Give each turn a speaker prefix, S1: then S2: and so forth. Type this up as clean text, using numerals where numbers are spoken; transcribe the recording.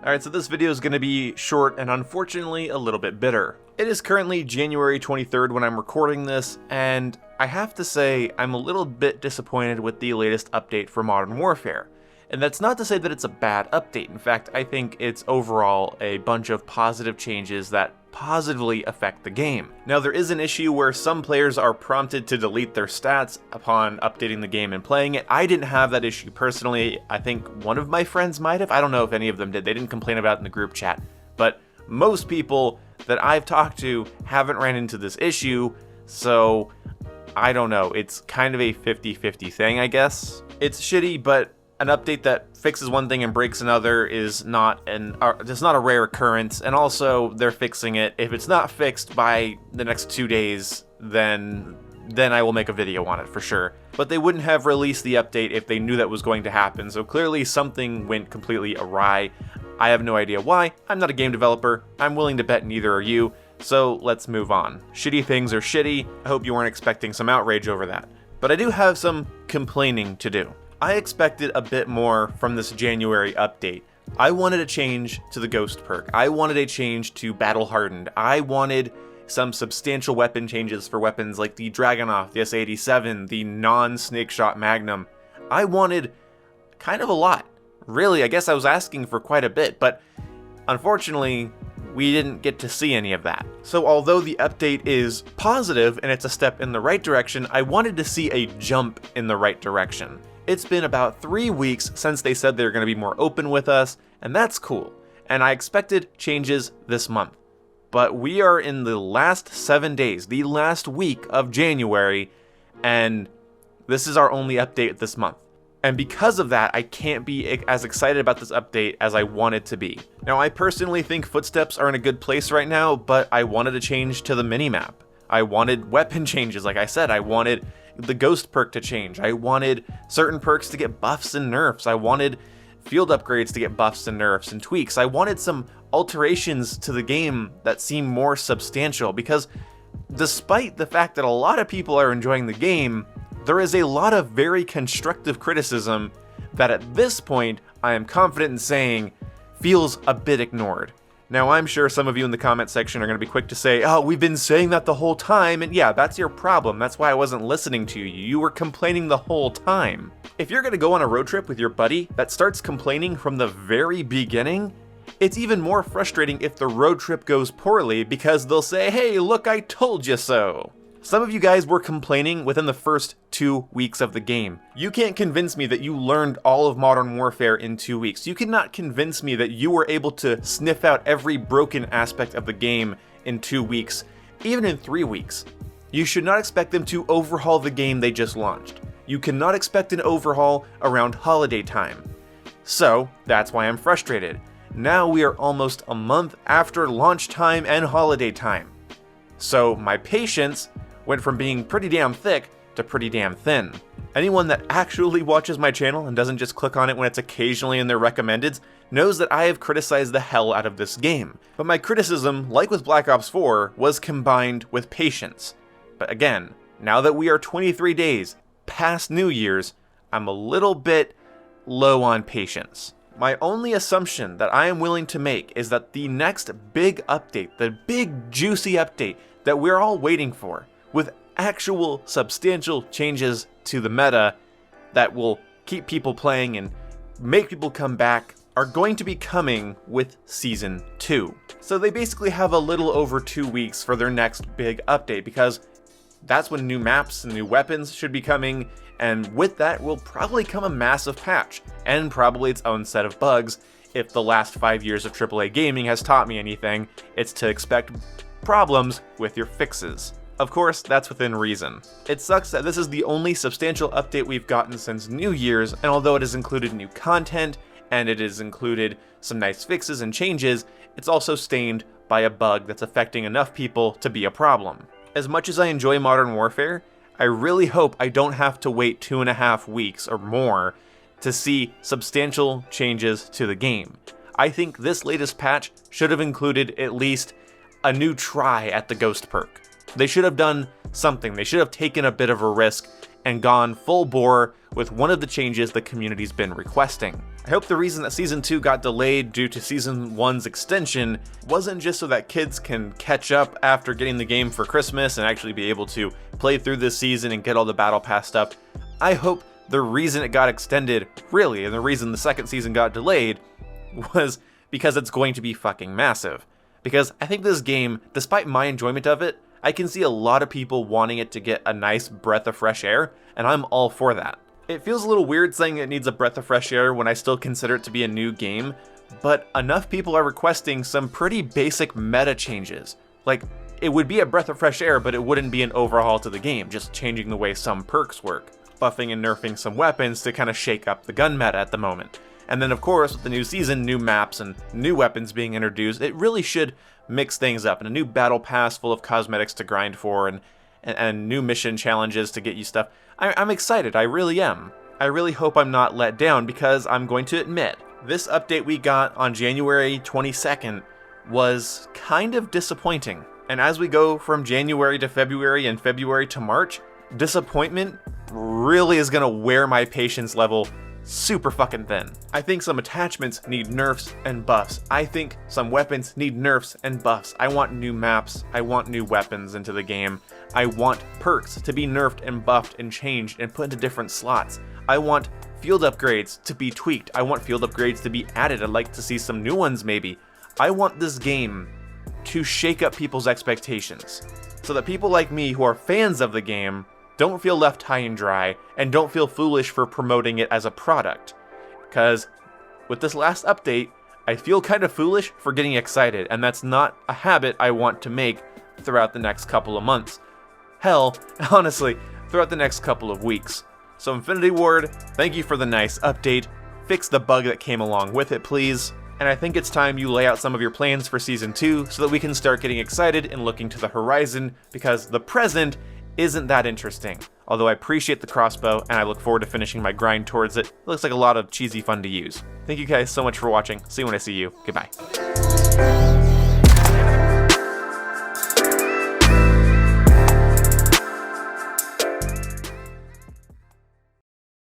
S1: Alright, so this video is going to be short and unfortunately a little bit bitter. It is currently January 23rd when I'm recording this, and I have to say I'm a little bit disappointed with the latest update for Modern Warfare. And that's not to say that it's a bad update. In fact, I think it's overall a bunch of positive changes that positively affect the game. Now, there is an issue where some players are prompted to delete their stats upon updating the game and playing it. I didn't have that issue personally. I think one of my friends might have. I don't know if any of them did. They didn't complain about it in the group chat. But most people that I've talked to haven't ran into this issue, so I don't know. It's kind of a 50-50 thing, I guess. It's shitty, but an update that fixes one thing and breaks another is not a rare occurrence, and also they're fixing it. If it's not fixed by the next 2 days, then I will make a video on it for sure. But they wouldn't have released the update if they knew that was going to happen, so clearly something went completely awry. I have no idea why. I'm not a game developer. I'm willing to bet neither are you, so let's move on. Shitty things are shitty. I hope you weren't expecting some outrage over that. But I do have some complaining to do. I expected a bit more from this January update. I wanted a change to the Ghost perk. I wanted a change to Battle Hardened. I wanted some substantial weapon changes for weapons like the Dragunov, the S87, the non-snake shot Magnum. I wanted kind of a lot. Really, I guess I was asking for quite a bit, but unfortunately, we didn't get to see any of that. So although the update is positive and it's a step in the right direction, I wanted to see a jump in the right direction. It's been about 3 weeks since they said they're going to be more open with us, and that's cool. And I expected changes this month. But we are in the last 7 days, the last week of January, and this is our only update this month. And because of that, I can't be as excited about this update as I wanted to be. Now, I personally think Footsteps are in a good place right now, but I wanted a change to the minimap. I wanted weapon changes, like I said. I wanted the Ghost perk to change. I wanted certain perks to get buffs and nerfs. I wanted field upgrades to get buffs and nerfs and tweaks. I wanted some alterations to the game that seem more substantial, because despite the fact that a lot of people are enjoying the game, there is a lot of very constructive criticism that at this point, I am confident in saying, feels a bit ignored. Now, I'm sure some of you in the comment section are going to be quick to say, oh, we've been saying that the whole time, and yeah, that's your problem. That's why I wasn't listening to you. You were complaining the whole time. If you're going to go on a road trip with your buddy that starts complaining from the very beginning, it's even more frustrating if the road trip goes poorly because they'll say, hey, look, I told you so. Some of you guys were complaining within the first 2 weeks of the game. You can't convince me that you learned all of Modern Warfare in 2 weeks. You cannot convince me that you were able to sniff out every broken aspect of the game in 2 weeks, even in 3 weeks. You should not expect them to overhaul the game they just launched. You cannot expect an overhaul around holiday time. So, that's why I'm frustrated. Now we are almost a month after launch time and holiday time. So, my patience went from being pretty damn thick to pretty damn thin. Anyone that actually watches my channel and doesn't just click on it when it's occasionally in their recommendeds knows that I have criticized the hell out of this game. But my criticism, like with Black Ops 4, was combined with patience. But again, now that we are 23 days past New Year's, I'm a little bit low on patience. My only assumption that I am willing to make is that the next big update, the big juicy update that we're all waiting for, with actual substantial changes to the meta that will keep people playing and make people come back, are going to be coming with Season 2. So they basically have a little over 2 weeks for their next big update, because that's when new maps and new weapons should be coming, and with that will probably come a massive patch, and probably its own set of bugs. If the last 5 years of AAA gaming has taught me anything, it's to expect problems with your fixes. Of course, that's within reason. It sucks that this is the only substantial update we've gotten since New Year's, and although it has included new content, and it has included some nice fixes and changes, it's also stained by a bug that's affecting enough people to be a problem. As much as I enjoy Modern Warfare, I really hope I don't have to wait 2.5 weeks or more to see substantial changes to the game. I think this latest patch should have included at least a new try at the Ghost perk. They should have done something. They should have taken a bit of a risk and gone full bore with one of the changes the community's been requesting. I hope the reason that Season 2 got delayed due to Season 1's extension wasn't just so that kids can catch up after getting the game for Christmas and actually be able to play through this season and get all the Battle Pass stuff. I hope the reason it got extended, really, and the reason the second season got delayed, was because it's going to be fucking massive. Because I think this game, despite my enjoyment of it, I can see a lot of people wanting it to get a nice breath of fresh air, and I'm all for that. It feels a little weird saying it needs a breath of fresh air when I still consider it to be a new game, but enough people are requesting some pretty basic meta changes. Like, it would be a breath of fresh air, but it wouldn't be an overhaul to the game, just changing the way some perks work, buffing and nerfing some weapons to kind of shake up the gun meta at the moment. And then of course, with the new season, new maps, and new weapons being introduced, it really should mix things up, and a new battle pass full of cosmetics to grind for, and new mission challenges to get you stuff. I'm excited, I really am. I really hope I'm not let down, because I'm going to admit, this update we got on January 22nd was kind of disappointing. And as we go from January to February and February to March, disappointment really is gonna wear my patience level super fucking thin. I think some attachments need nerfs and buffs. I think some weapons need nerfs and buffs. I want new maps. I want new weapons into the game. I want perks to be nerfed and buffed and changed and put into different slots. I want field upgrades to be tweaked. I want field upgrades to be added. I'd like to see some new ones maybe. I want this game to shake up people's expectations so that people like me who are fans of the game don't feel left high and dry, and don't feel foolish for promoting it as a product. Because with this last update, I feel kind of foolish for getting excited, and that's not a habit I want to make throughout the next couple of months. Hell, honestly, throughout the next couple of weeks. So Infinity Ward, thank you for the nice update. Fix the bug that came along with it, please. And I think it's time you lay out some of your plans for Season 2 so that we can start getting excited and looking to the horizon, because the present isn't that interesting. Although I appreciate the crossbow, and I look forward to finishing my grind towards it. It looks like a lot of cheesy fun to use. Thank you guys so much for watching. See you when I see you. Goodbye.